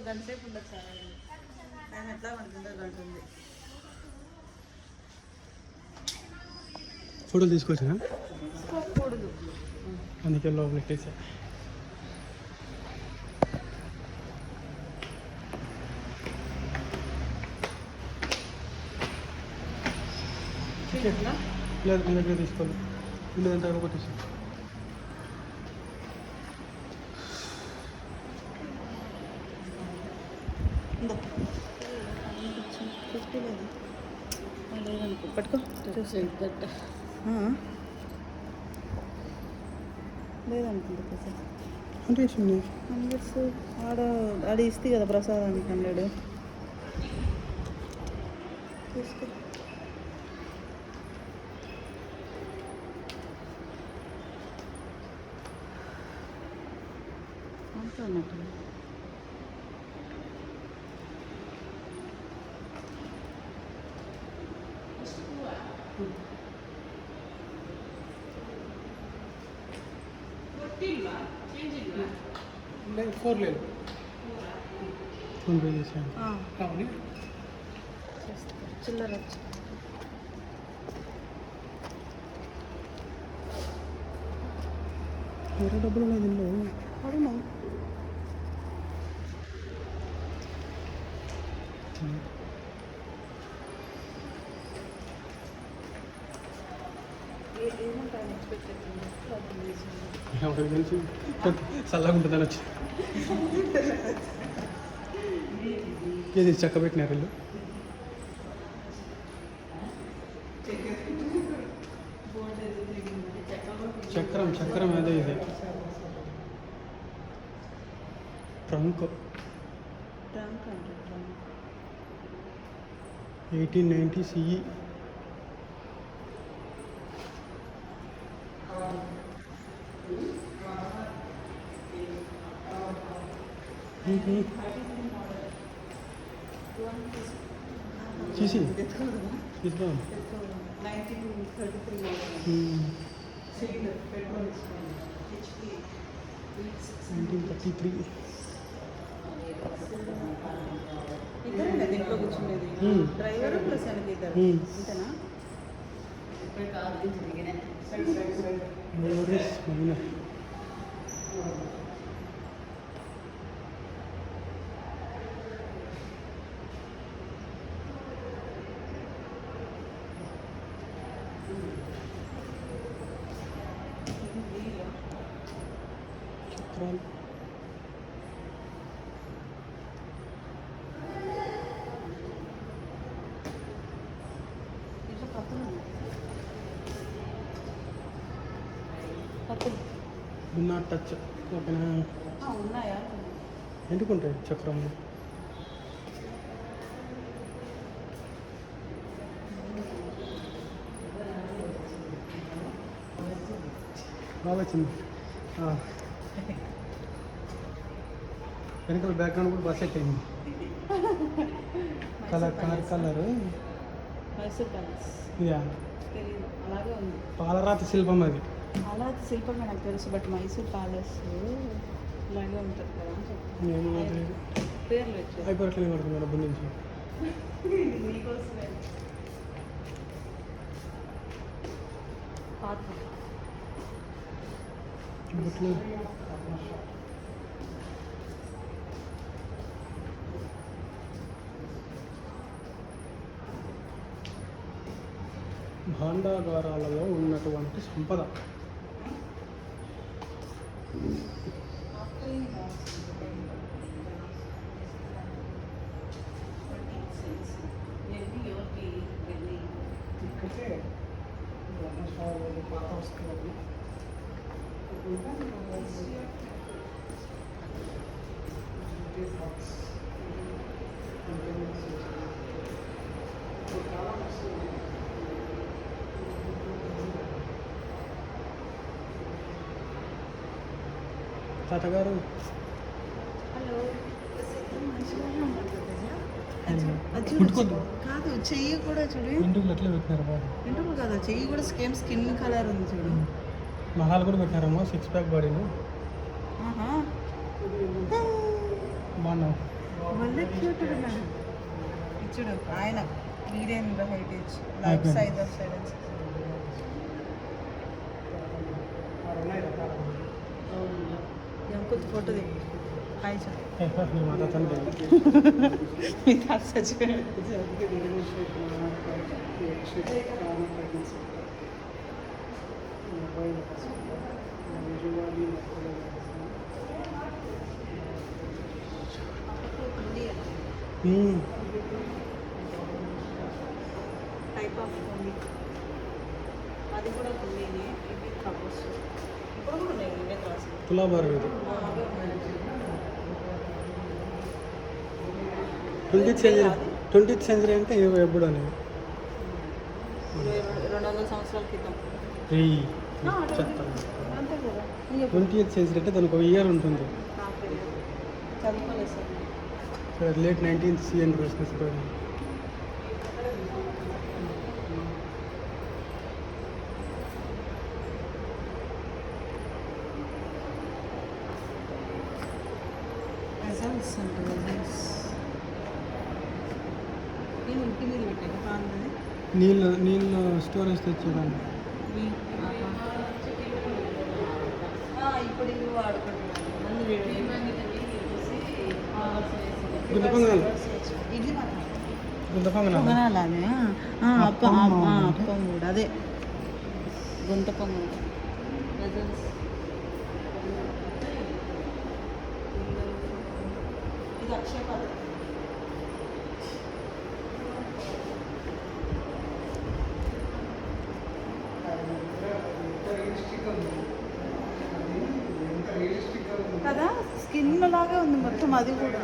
గంట సేపు ఉండొచ్చు. టైం ఎట్లా పడుతుందో గంట ఉంది. ఫోటోలు తీసుకొచ్చినా తీసుకోకూడదు, అందుకే లోపల పెట్టేసా. లేదు మీ దగ్గర తీసుకోవాలి. వీళ్ళు ఎంత కొట్టేసి పట్టుకో. లేదనుకుంటా సార్. అంటే 100 ఆడ ఇస్తే కదా ప్రసాదానికి 100 తీసుకో. అంతా అన్నట్టు లేదు 4 లేదు. ఫోన్ పే చేసాను కావాలి. చిల్లర వచ్చి వేరే డబ్బులు ఉన్నాయి దీనిలో. అవునా? ఎవరికి తెలిసి చల్లగా ఉంటుందని వచ్చి ఏది చక్క పెట్టినారు వీళ్ళు. చక్రం అదే ఇది ట్రంక్ 1890 CE. తీసుకో 1933. ఇద్దరేనా దీంట్లో కూర్చుండేది? డ్రైవర్ ప్లస్ వెనక ఇద్దరు ఇంతనా? చక్రాలు do not touch. ఓకేనా? ఉన్నాయా? ఎందుకుంటాయి చక్రంలో? బాగా వచ్చింది. వెనకాల బ్యాక్గ్రౌండ్ కూడా బస్ సెట్ అయింది. Colour Mysore palace. యా, తెలియదు, అలాగే ఉంది. పాలరాతి శిల్పం అది. అలా శిల్పమే నాకు తెలుసు, బట్ మైసూర్ ప్యాలెస్ ఇలాగే ఉంటుంది కదా అని చెప్తాను. పేర్లు అయిపోవట్లేదు పడుతుంది డబ్బు నుంచి. మీకోసమే పాత భాండాగారాలలో ఉన్నటువంటి సంపద. తాతగారు కాదు, చెయ్యి కూడా చూడు. ఇంటికి ఎట్లా పెట్టినారు బాబు? ఇంటికి కాదు, చెయ్యి కూడా స్కిన్ కలర్ ఉంది చూడు. మహాలు కూడా పెట్టినారమ్మా, 6 ప్యాక్ బాడీలు. బాగున్నావు? మళ్ళీ క్యూట్ ఉన్నాడు ఇచ్చుడు ఆయన మీడియం హైటేజ్ లైఫ్ అయిపోయింది. సైజ్ ఆఫ్ సైలెన్స్ కొంచెం ఫోటో దిగు హాయ్ సార్ माता తండ్రి మీ తాత చచ్చిపోయాడు టైప్ ఆఫ్ ఉంది అది కూడా ఉంది ఇది కవర్స్ ఇప్పుడు కూడా ఉన్నాయి ఇవే క్లాస్ తులాభారం ఇది అవే ఉన్నాయి 20th సెంచరీ అంటే ఎప్పుడు అని 200 సంవత్సరాల క్రితం చెప్తాను అంతే కదా 20th సెంచరీ అంటే దానికి ఒక ఇయర్ ఉంటుంది చదువుకోలేదు సార్ లేట్ 19th సిఎన్ ప్రశ్న రిజల్ట్స్ అంటే రిజల్ట్స్ నేను ఇంటి మీద పెట్టాను కాదు నీళ్ళ స్టోరేజ్ తెచ్చేదాన్ని ఇప్పుడు ఇవి వాడుకుంటున్నాను గుంతపొంగనాలు ఇడ్లీ మాత్రం గుంతపొంగనాలు పొంగనాలనే అప్పం అప్పం కూడా అదే గుంత పొంగల్ ఇది అక్షయ పాత్ర కదా స్కిన్ లాగే ఉంది మొత్తం అది కూడా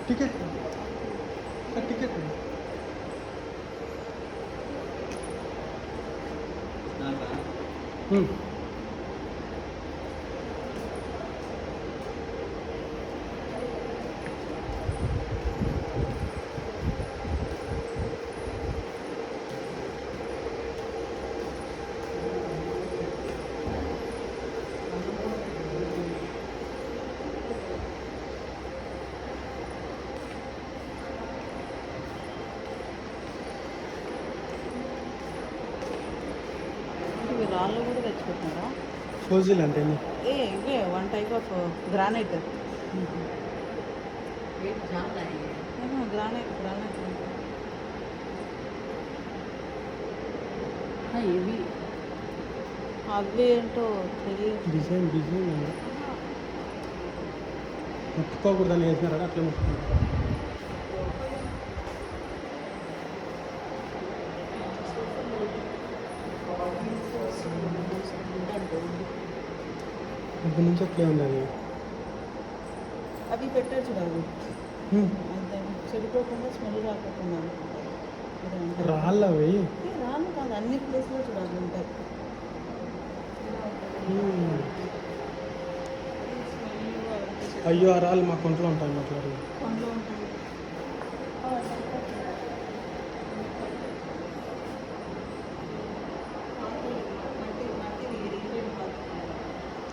టికెట్ టికెట్ ఇవి రాళ్ళు కూడా తెచ్చుకుంటున్నారా ఫోజిల్ అంటే ఇవే one type of granite granite granite ఇవి అవి ఏంటో తెలియదు డిజైన్ ముట్టుకోకూడదని వేసినారా అట్లా ముట్టుకుంటారు ఇప్పటి నుంచి అట్లే ఉంది అది అవి పెట్టారు చూడాలి అంతే చెడిపోకుండా స్మెల్ రాకుండా రాళ్ళు అవి రాను కాదు అన్ని ప్లేస్లో చూడాలి ఉంటాయి అయ్యో ఆ రాళ్ళు మా కొంట్లో ఉంటాయి మాట్లాడి పండ్లు ఉంటాయి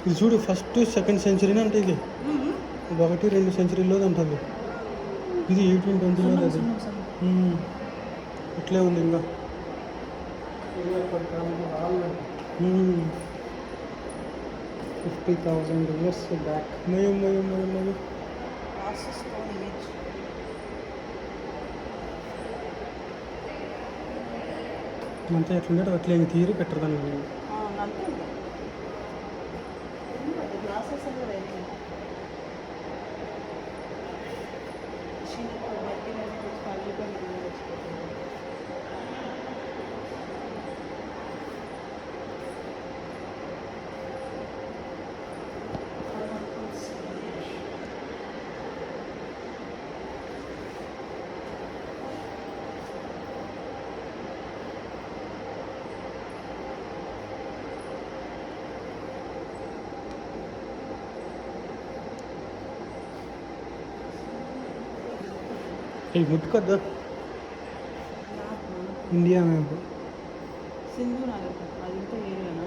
ఇది చూడు ఫస్ట్ సెకండ్ సెంచరీనే అంటే ఇది 1-2 సెంచరీలో ఉంటుంది ఇది 1820లో అది అట్లే ఉంది ఇంకా 50,000 years బ్యాక్ మయం అంతా ఎట్లుంటే అట్లా ఇంక తీరి పెట్టరు దాన్ని గ్లాసెస్ ఈ ముట్టుకొద్దా నాకు ఇండియా మ్యాప్ సింధు నాగర్ అది ఇంత ఏరియానా